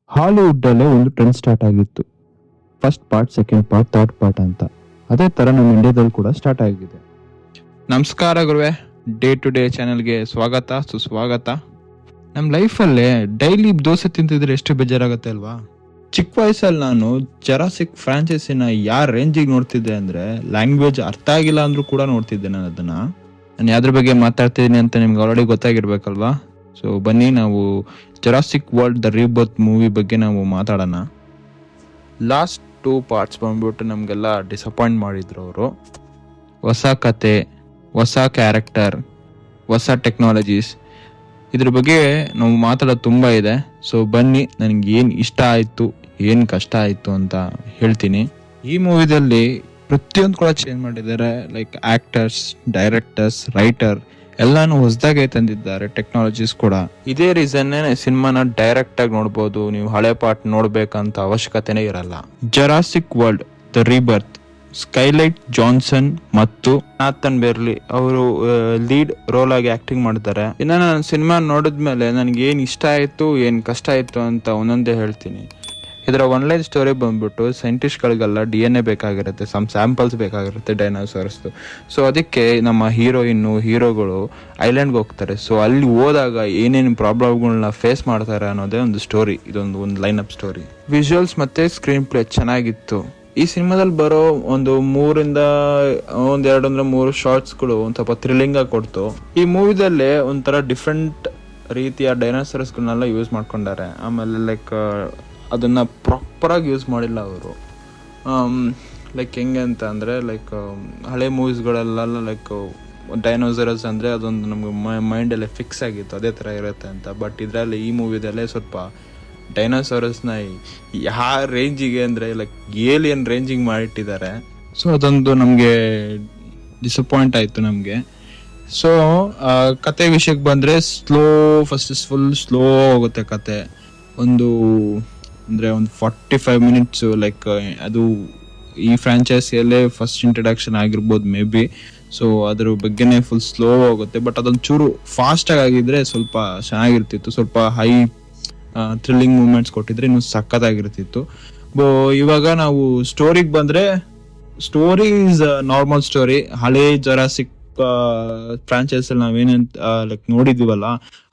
ಹಾಲಿವುಡ್ಡಲ್ಲೇ ಒಂದು trend start ಆಗಿತ್ತು. First part, second part, third part ಅಂತ. ಅದೇ ಥರ ನಮ್ಮ ಇಂಡಿಯಾದಲ್ಲಿ ಕೂಡ ಸ್ಟಾರ್ಟ್ ಆಗಿದೆ. ನಮಸ್ಕಾರ ಗುರುವೆ, ಡೇ ಟು ಡೇ ಚಾನೆಲ್ಗೆ ಸ್ವಾಗತ ಸುಸ್ವಾಗತ. ನಮ್ಮ ಲೈಫಲ್ಲೇ ಡೈಲಿ ದೋಸೆ ತಿಂತಿದ್ರೆ ಎಷ್ಟು ಬೇಜಾರಾಗುತ್ತೆ ಅಲ್ವಾ? ಚಿಕ್ಕ ವಯಸ್ಸಲ್ಲಿ ನಾನು ಜರಾಸಿಕ್ ಫ್ರಾಂಚೈಸಿನ ಯಾವ ರೇಂಜಿಗೆ ನೋಡ್ತಿದ್ದೆ ಅಂದರೆ, ಲ್ಯಾಂಗ್ವೇಜ್ ಅರ್ಥ ಆಗಿಲ್ಲ ಅಂದರೂ ಕೂಡ ನೋಡ್ತಿದ್ದೆ ನಾನು ಅದನ್ನು. ನಾನು ಯಾವ್ದ್ರ ಬಗ್ಗೆ ಮಾತಾಡ್ತಿದ್ದೀನಿ ಅಂತ ನಿಮ್ಗೆ ಆಲ್ರೆಡಿ ಗೊತ್ತಾಗಿರ್ಬೇಕಲ್ವಾ? ಸೊ ಬನ್ನಿ, ನಾವು ಜರಾಸಿಕ್ ವರ್ಲ್ಡ್ ದ ರೀಬರ್ತ್ ಮೂವಿ ಬಗ್ಗೆ ನಾವು ಮಾತಾಡೋಣ. ಲಾಸ್ಟ್ 2 ಪಾರ್ಟ್ಸ್ ಬಂದ್ಬಿಟ್ಟು ನಮಗೆಲ್ಲ ಡಿಸಪಾಯಿಂಟ್ ಮಾಡಿದ್ರು ಅವರು. ಹೊಸ ಕತೆ, ಹೊಸ ಕ್ಯಾರೆಕ್ಟರ್, ಹೊಸ ಟೆಕ್ನಾಲಜೀಸ್, ಇದ್ರ ಬಗ್ಗೆ ನಾವು ಮಾತಾಡೋದು ತುಂಬ ಇದೆ. ಸೊ ಬನ್ನಿ, ನನಗೆ ಏನು ಇಷ್ಟ ಆಯಿತು, ಏನು ಕಷ್ಟ ಆಯಿತು ಅಂತ ಹೇಳ್ತೀನಿ. ಈ ಮೂವಿದಲ್ಲಿ ಪ್ರತಿಯೊಂದು ಕೂಡ ಚೇಂಜ್ ಮಾಡಿದ್ದಾರೆ. ಲೈಕ್ ಆ್ಯಕ್ಟರ್ಸ್, ಡೈರೆಕ್ಟರ್ಸ್, ರೈಟರ್ ಎಲ್ಲಾನು ಹೊಸದಾಗೆ ತಂದಿದ್ದಾರೆ. ಟೆಕ್ನಾಲಜೀಸ್ ಕೂಡ ಇದೇ ರೀಸನ್ನೇ ಸಿನಿಮಾನ ಡೈರೆಕ್ಟ್ ಆಗಿ ನೋಡ್ಬೋದು. ನೀವು ಹಳೆ ಪಾರ್ಟ್ ನೋಡ್ಬೇಕಂತ ಅವಶ್ಯಕತೆನೇ ಇರಲ್ಲ. Jurassic World the Rebirth, Scarlett Johansson ಮತ್ತು ನಾಥನ್ ಬೆರ್ಲಿ ಅವರು ಲೀಡ್ ರೋಲ್ ಆಗಿ ಆಕ್ಟಿಂಗ್ ಮಾಡ್ತಾರೆ. ಇನ್ನು ನಾನು ಸಿನಿಮಾ ನೋಡಿದ್ಮೇಲೆ ನನಗೆ ಏನು ಇಷ್ಟ ಆಯಿತು, ಏನು ಕಷ್ಟ ಆಯಿತು ಅಂತ ಒಂದೊಂದೇ ಹೇಳ್ತೀನಿ. ಇದರ ಒನ್ಲೈನ್ ಸ್ಟೋರಿ ಬಂದ್ಬಿಟ್ಟು ಸೈಂಟಿಸ್ಟ್ಗಳಿಗೆಲ್ಲ DNA ಬೇಕಾಗಿರುತ್ತೆ, ಸಮ್ ಸ್ಯಾಂಪಲ್ಸ್ ಬೇಕಾಗಿರುತ್ತೆ ಡೈನೋಸಾರ್ಸ್ದು. ಸೊ ಅದಕ್ಕೆ ನಮ್ಮ ಹೀರೋಗಳು ಐಲ್ಯಾಂಡ್ಗೆ ಹೋಗ್ತಾರೆ. ಸೊ ಅಲ್ಲಿ ಹೋದಾಗ ಏನೇನು ಪ್ರಾಬ್ಲಮ್ಗಳನ್ನ ಫೇಸ್ ಮಾಡ್ತಾರೆ ಅನ್ನೋದೇ ಒಂದು ಸ್ಟೋರಿ. ಇದೊಂದು ಲೈನ್ ಅಪ್ ಸ್ಟೋರಿ. ವಿಜುವಲ್ಸ್ ಮತ್ತು ಸ್ಕ್ರೀನ್ ಪ್ಲೇ ಚೆನ್ನಾಗಿತ್ತು. ಈ ಸಿನಿಮಾದಲ್ಲಿ ಬರೋ ಒಂದು 3 ಶಾರ್ಟ್ಸ್ಗಳು ಒಂದು ಸ್ವಲ್ಪ ಥ್ರಿಲ್ಲಿಂಗ್ ಆಗಿ ಕೊಡ್ತು. ಈ ಮೂವಿದಲ್ಲಿ ಒಂಥರ ಡಿಫ್ರೆಂಟ್ ರೀತಿಯ ಡೈನೋಸಾರ್ಸ್ಗಳನ್ನೆಲ್ಲ ಯೂಸ್ ಮಾಡ್ಕೊಂಡಾರೆ. ಆಮೇಲೆ ಲೈಕ್ ಅದನ್ನು ಪ್ರಾಪರಾಗಿ ಯೂಸ್ ಮಾಡಿಲ್ಲ ಅವರು. ಲೈಕ್ ಹೆಂಗೆ ಅಂತ ಅಂದರೆ, ಲೈಕ್ ಹಳೆ ಮೂವೀಸ್ಗಳೆಲ್ಲ ಲೈಕ್ ಡೈನೋಸರಸ್ ಅಂದರೆ ಅದೊಂದು ನಮಗೆ ಮೈಂಡಲ್ಲೇ ಫಿಕ್ಸ್ ಆಗಿತ್ತು, ಅದೇ ಥರ ಇರುತ್ತೆ ಅಂತ. ಬಟ್ ಇದರಲ್ಲಿ ಈ ಮೂವಿದಲ್ಲೇ ಸ್ವಲ್ಪ ಡೈನೋಸಾರಸ್ನ ಯಾವ ರೇಂಜಿಗೆ ಅಂದರೆ ಲೈಕ್ ಏಲಿಯನ್ ರೇಂಜಿಗೆ ಮಾಡಿಟ್ಟಿದ್ದಾರೆ. ಸೊ ಅದೊಂದು ನಮಗೆ ಡಿಸಪಾಯಿಂಟ್ ಆಯಿತು ನಮಗೆ. ಸೊ ಕತೆ ವಿಷಯಕ್ಕೆ ಬಂದರೆ ಫುಲ್ ಸ್ಲೋ ಹೋಗುತ್ತೆ ಕತೆ. ಒಂದು 45 ಮಿನಿಟ್ಸು. ಲೈಕ್ ಅದು ಈ ಫ್ರಾಂಚೈಸಿಯಲ್ಲೇ ಫಸ್ಟ್ ಇಂಟ್ರಡಕ್ಷನ್ ಆಗಿರ್ಬೋದು ಮೇ ಬಿ. ಸೊ ಅದ್ರ ಬಗ್ಗೆನೇ ಫುಲ್ ಸ್ಲೋ ಹೋಗುತ್ತೆ. ಬಟ್ ಅದೊಂದು ಚೂರು ಫಾಸ್ಟಾಗಿ ಆಗಿದ್ರೆ ಸ್ವಲ್ಪ ಚೆನ್ನಾಗಿರ್ತಿತ್ತು. ಸ್ವಲ್ಪ ಹೈ ಥ್ರಿಲ್ಲಿಂಗ್ ಮೂಮೆಂಟ್ಸ್ ಕೊಟ್ಟಿದ್ರೆ ಇನ್ನೂ ಸಖತ್ತಾಗಿರ್ತಿತ್ತು. ಇವಾಗ ನಾವು ಸ್ಟೋರಿಗೆ ಬಂದರೆ, ಸ್ಟೋರಿ ಈಸ್ ನಾರ್ಮಲ್ ಸ್ಟೋರಿ. ಹಳೆ ಜರಾಸಿಕ್ ಫ್ರಾಂಚೈಸಲ್ಲಿ ನಾವೇನಂತ ಲೈಕ್ ನೋಡಿದೀವಲ್ಲ,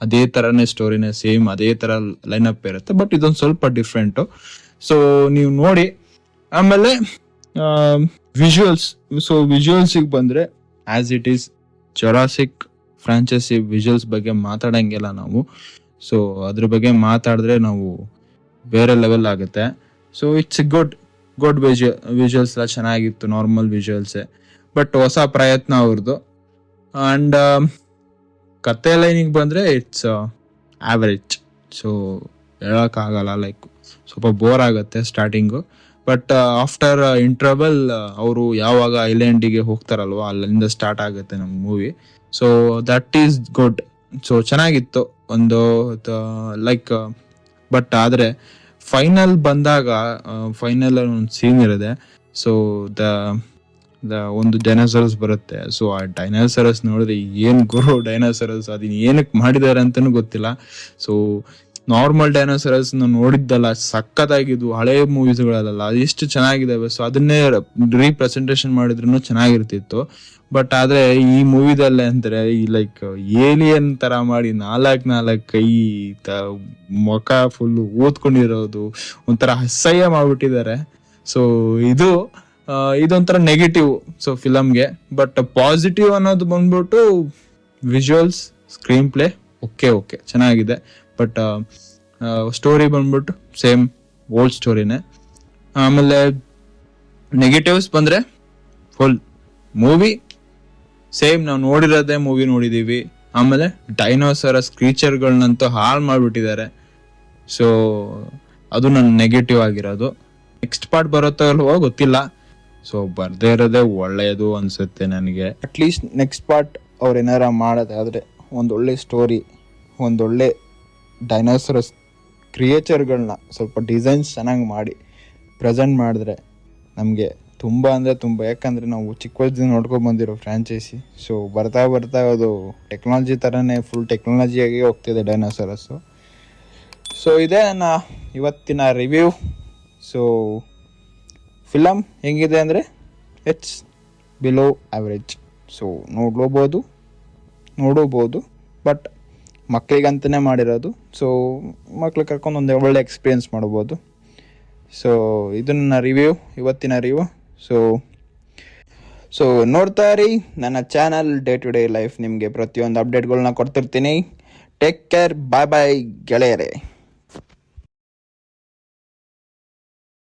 ಅದೇ ಥರನೇ ಸ್ಟೋರಿನೇ, ಸೇಮ್ ಅದೇ ಥರ ಲೈನಪ್ ಇರುತ್ತೆ. ಬಟ್ ಇದೊಂದು ಸ್ವಲ್ಪ ಡಿಫ್ರೆಂಟು. ಸೊ ನೀವು ನೋಡಿ. ಆಮೇಲೆ ವಿಜುವಲ್ಸ್. ಸೊ ವಿಜುವಲ್ಸಿಗೆ ಬಂದರೆ, as it is Jurassic franchise visuals ಬಗ್ಗೆ ಮಾತಾಡೋಂಗಿಲ್ಲ ನಾವು. ಸೊ ಅದ್ರ ಬಗ್ಗೆ ಮಾತಾಡಿದ್ರೆ ನಾವು ಬೇರೆ ಲೆವೆಲ್ ಆಗುತ್ತೆ. ಸೊ ಇಟ್ಸ್ ಗುಡ್ ವಿಜುವಲ್ಸ್ ಎಲ್ಲ ಚೆನ್ನಾಗಿತ್ತು, ನಾರ್ಮಲ್ ವಿಜುವಲ್ಸೇ. ಬಟ್ ಹೊಸ ಪ್ರಯತ್ನ ಅವ್ರದ್ದು. ಆ್ಯಂಡ್ ಕತೆ ಲೈನಿಗೆ ಬಂದರೆ ಇಟ್ಸ್ ಆ್ಯಾವ್ರೇಜ್. ಸೊ ಹೇಳೋಕ್ಕಾಗಲ್ಲ, ಲೈಕ್ ಸ್ವಲ್ಪ ಬೋರ್ ಆಗುತ್ತೆ ಸ್ಟಾರ್ಟಿಂಗು. ಬಟ್ ಆಫ್ಟರ್ ಇಂಟರ್ವಲ್ ಅವರು ಯಾವಾಗ ಐಲ್ಯಾಂಡಿಗೆ ಹೋಗ್ತಾರಲ್ವ, ಅಲ್ಲಿಂದ ಸ್ಟಾರ್ಟ್ ಆಗುತ್ತೆ ನಮ್ಮ movie. So that is good. So ಚೆನ್ನಾಗಿತ್ತು ಒಂದು ಲೈಕ್. ಬಟ್ ಆದರೆ ಫೈನಲ್ ಬಂದಾಗ, ಫೈನಲ್ ಒಂದು ಸೀನ್ ಇರುತ್ತೆ. ಸೊ ಒಂದು ಡೈನೋಸಾರಸ್ ಬರುತ್ತೆ. ಸೊ ಆ ಡೈನೋಸಾರಸ್ ನೋಡಿದ್ರೆ ಏನು ಗುರು ಡೈನೋಸಾರಸ್, ಅದನ್ನ ಏನಕ್ಕೆ ಮಾಡಿದ್ದಾರೆ ಅಂತಲೂ ಗೊತ್ತಿಲ್ಲ. ಸೊ ನಾರ್ಮಲ್ ಡೈನೋಸಾರಸ್ ನೋಡಿದ್ದಲ್ಲ, ಸಖತ್ತಾಗಿದ್ದು ಹಳೆ ಮೂವೀಸ್ಗಳಲ್ಲ, ಎಷ್ಟು ಚೆನ್ನಾಗಿದ್ದಾವೆ. ಸೊ ಅದನ್ನೇ ರೀಪ್ರೆಸೆಂಟೇಷನ್ ಮಾಡಿದ್ರು ಚೆನ್ನಾಗಿರ್ತಿತ್ತು. ಬಟ್ ಆದರೆ ಈ ಮೂವಿದಲ್ಲೇ ಅಂದರೆ ಈ ಲೈಕ್ ಏಲಿಯನ್ ಥರ ಮಾಡಿ 4 ಕೈ, ಮುಖ ಫುಲ್ಲು ಓದ್ಕೊಂಡಿರೋದು, ಒಂಥರ ಅಸಹ್ಯ ಮಾಡಿಬಿಟ್ಟಿದ್ದಾರೆ. ಸೊ ಇದೊಂಥರ ನೆಗೆಟಿವ್ ಸೊ ಫಿಲಮ್ಗೆ. ಬಟ್ ಪಾಸಿಟಿವ್ ಅನ್ನೋದು ಬಂದ್ಬಿಟ್ಟು ವಿಜುವಲ್ಸ್, ಸ್ಕ್ರೀನ್ ಪ್ಲೇ ಓಕೆ ಚೆನ್ನಾಗಿದೆ. ಬಟ್ ಸ್ಟೋರಿ ಬಂದ್ಬಿಟ್ಟು ಸೇಮ್ ಓಲ್ಡ್ ಸ್ಟೋರಿನೇ. ಆಮೇಲೆ ನೆಗೆಟಿವ್ಸ್ ಬಂದರೆ, ಫುಲ್ ಮೂವಿ ಸೇಮ್ ನಾವು ನೋಡಿರೋದೇ ಮೂವಿ ನೋಡಿದ್ದೀವಿ. ಆಮೇಲೆ ಡೈನೋಸಾರಸ್ ಕ್ರೀಚರ್ಗಳನ್ನಂತೂ ಹಾಳು ಮಾಡಿಬಿಟ್ಟಿದ್ದಾರೆ. ಸೊ ಅದು ನನ್ನ ನೆಗೆಟಿವ್ ಆಗಿರೋದು. ನೆಕ್ಸ್ಟ್ ಪಾರ್ಟ್ ಬರುತ್ತೋ ಅಲ್ವೋ ಗೊತ್ತಿಲ್ಲ. ಸೊ ಬರ್ದೇ ಇರೋದೇ ಒಳ್ಳೆಯದು ಅನಿಸುತ್ತೆ ನನಗೆ. ಅಟ್ಲೀಸ್ಟ್ ನೆಕ್ಸ್ಟ್ ಪಾರ್ಟ್ ಅವ್ರು ಏನಾರ ಮಾಡೋದಾದರೆ ಒಂದೊಳ್ಳೆ ಸ್ಟೋರಿ, ಒಂದೊಳ್ಳೆ ಡೈನೋಸಾರಸ್ ಕ್ರಿಯೇಚರ್ಗಳನ್ನ ಸ್ವಲ್ಪ ಡಿಸೈನ್ಸ್ ಚೆನ್ನಾಗಿ ಮಾಡಿ ಪ್ರೆಸೆಂಟ್ ಮಾಡಿದ್ರೆ ನಮಗೆ ತುಂಬ ಅಂದರೆ ತುಂಬ. ಯಾಕಂದರೆ ನಾವು ಚಿಕ್ಕ ವಯಸ್ಸಿಂದ ನೋಡ್ಕೊಂಡು ಬಂದಿರೋ ಫ್ರಾಂಚೈಸಿ. ಸೊ ಬರ್ತಾ ಅದು ಟೆಕ್ನಾಲಜಿ ಥರನೇ ಫುಲ್ ಟೆಕ್ನಾಲಜಿಯಾಗಿ ಹೋಗ್ತಿದೆ ಡೈನೋಸಾರಸ್ಸು. ಸೊ ಸೊ ಇದೇ ನನ್ನ ಇವತ್ತಿನ ರಿವ್ಯೂ. ಸೊ ಫಿಲಮ್ ಹೆಂಗಿದೆ ಅಂದರೆ ಇಟ್ಸ್ ಬಿಲೋ ಆ್ಯಾವ್ರೇಜ್. ಸೊ ನೋಡಬೋದು ಬಟ್ ಮಕ್ಕಳಿಗಂತಲೇ ಮಾಡಿರೋದು. ಸೊ ಮಕ್ಳಿಗೆ ಕರ್ಕೊಂಡು ಒಂದು ಒಳ್ಳೆ ಎಕ್ಸ್ಪೀರಿಯೆನ್ಸ್ ಮಾಡ್ಬೋದು. ಸೊ ಇದು ನನ್ನ ರಿವ್ಯೂ, ಇವತ್ತಿನ ರಿವ್ಯೂ. ಸೊ ನೋಡ್ತಾ ಇರಿ ನನ್ನ channel. Day to day life ನಿಮಗೆ ಪ್ರತಿಯೊಂದು ಅಪ್ಡೇಟ್ಗಳನ್ನ ಕೊಡ್ತಿರ್ತೀನಿ. ಟೇಕ್ ಕೇರ್, ಬಾಯ್ ಬಾಯ್ ಗೆಳೆಯರೇ.